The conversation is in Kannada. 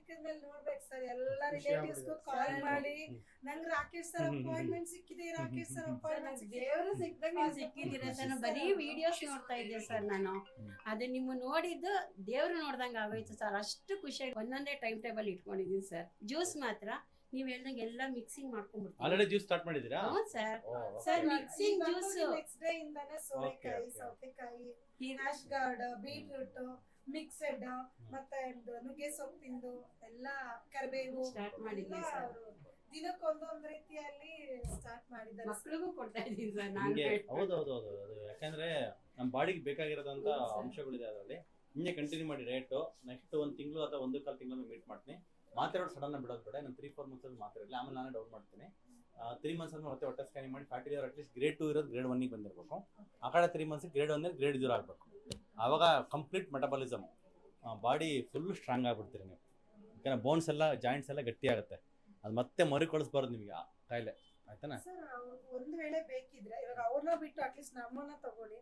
ಸಿಕ್ಕಿದ್ಮೇಲೆ ನೋಡ್ಬೇಕು ಸರ್, ಎಲ್ಲ ರಿಲೇಟಿವ್ಸ್ಗೂ ಕಾಲ್ ಮಾಡಿ ನಂಗೆ ರಾಕೇಶ್ ಸರ್ ಅಪಾಯಿಂಟ್ಮೆಂಟ್ ಸಿಕ್ಕಿದೆ, ರಾಕೇಶ್ ಸರ್ ಅಪಾಯಿಂಟ್ಮೆಂಟ್ ದೇವರು ಸಿಕ್ಕಿದಾಗ ಸಿಕ್ಕಿದ್ದೀರ ಸರ್. ನಾನು ಬರೀ ವಿಡಿಯೋಸ್ ನೋಡ್ತಾ ಇದ್ದೆ ಸರ್. ನಾನು ಅದೇ ನಿಮ್ಮ ನೋಡಿದ್ದು ದೇವ್ರು ನೋಡ್ದಂಗೆ ಆಗೋಯ್ತು ಸರ್. ಅಷ್ಟು ಖುಷಿಯಾಗಿ ಒಂದೊಂದೇ ಟೈಮ್ ಟೇಬಲ್ ಇಟ್ಕೊಂಡಿದ್ದೀನಿ ಸರ್. ಜ್ಯೂಸ್ ಮಾತ್ರ ನೀವ್ ಹೇಳ್ದಂಗೆ ಎಲ್ಲ ಮಿಕ್ಸಿಂಗ್ ಮಾಡ್ಕೊಂಡ್ಬಿಡ್ತೀವಿ. ಆಲ್ರೆಡಿ ಜ್ಯೂಸ್ ಸ್ಟಾರ್ಟ್ ಮಾಡಿದೀರಾ? ಹ್ಞೂ sir. Sir mixing juice next day ಇಂದಾನೆ ಸೋರೆಕಾಯಿ, ಸೌತೆಕಾಯಿ, ಹ್ಯಾಶ್ ಗಾರ್ಡ್, ಬೀಟ್ರೂಟ್ ಮಿಕ್ಸೆಡ್, ಮತ್ತೆ ನುಗ್ಗೆ ಸೊಪ್ಪಿಂದು ಎಲ್ಲ ಕರಿಬೇವು ಸ್ಟಾರ್ಟ್ ಮಾಡಿದ್ದೀನಿ ಸರ್. ದಿನಕ್ಕೊಂದೊಂದು ರೀತಿಯಲ್ಲಿ ಸ್ಟಾರ್ಟ್ ಮಾಡಿದ್ದಾರೆ. ಮಕ್ಕಳಿಗೂ ಕೊಡ್ತಾ ಇದ್ದೀನಿ ಸರ್ ನಾನು. ನಿಮ್ಗೆ ಹೌದು ಯಾಕಂದ್ರೆ ನಮ್ಮ ಬಾಡಿಗೆ ಬೇಕಾಗಿರೋದಂತ ಅಂಶಗಳಿದೆ ಅದರಲ್ಲಿ. ಹಿಂಗೆ ಕಂಟಿನ್ಯೂ ಮಾಡಿ ಡಯಟ್. ನೆಕ್ಸ್ಟ್ 1 ತಿಂಗಳು ಅಥವಾ 1.25 ತಿಂಗಳು ಮೀಟ್ ಮಾಡ್ತೀನಿ. ಮಾತ್ರೆ ಸಡನ್ ಬಿಡೋದು ಬೇಡ. ನಾನು 3-4 ಮಂತ್ಸ್ ಮಾತ್ರೆ ಇರಲಿ, ಆಮೇಲೆ ನಾನೇ ಡೌನ್ ಮಾಡ್ತೀನಿ. 3 ಮಂತ್ಸ್ ಆದ್ಮೇಲೆ ಮತ್ತೆ ಹೊಟ್ಟೆ ಸ್ಕ್ಯಾನಿಂಗ್ ಮಾಡಿ ಫ್ಯಾಟಿ ಲಿವರ್ ಅಟ್ಲೀಸ್ಟ್ ಗ್ರೇಡ್ 2 ಇರೋದು ಗ್ರೇಡ್ 1 ಗೆ ಬಂದಿರಬೇಕು. ಆ ಕಡೆ 3 ಮಂತ್ಸ್ ಗ್ರೇಡ್ 1 ಗ್ರೇಡ್ 0 ಆಗಬೇಕು. ಆವಾಗ complete metabolism, body full strong ಆಗ್ಬಿಡ್ತೀರಿ ನೀವು. ಯಾಕಂದ್ರೆ ಬೋನ್ಸ್ ಎಲ್ಲ ಜಾಯಿಂಟ್ಸ್ ಎಲ್ಲ ಗಟ್ಟಿ ಆಗುತ್ತೆ. ಅದು ಮತ್ತೆ ಮರುಕಳಿಸ್ಬಾರ್ದು ನಿಮಗೆ ಆ ಕಾಯಿಲೆ, ಆಯ್ತಾನ? ಸರ್ ಒಂದು ವೇಳೆ ಬೇಕಿದ್ರೆ ಇವಾಗ ಅವ್ರನ್ನ ಬಿಟ್ಟು ಅಟ್ಲೀಸ್ಟ್ ನಮ್ಮನ್ನ ತಗೊಳ್ಳಿ,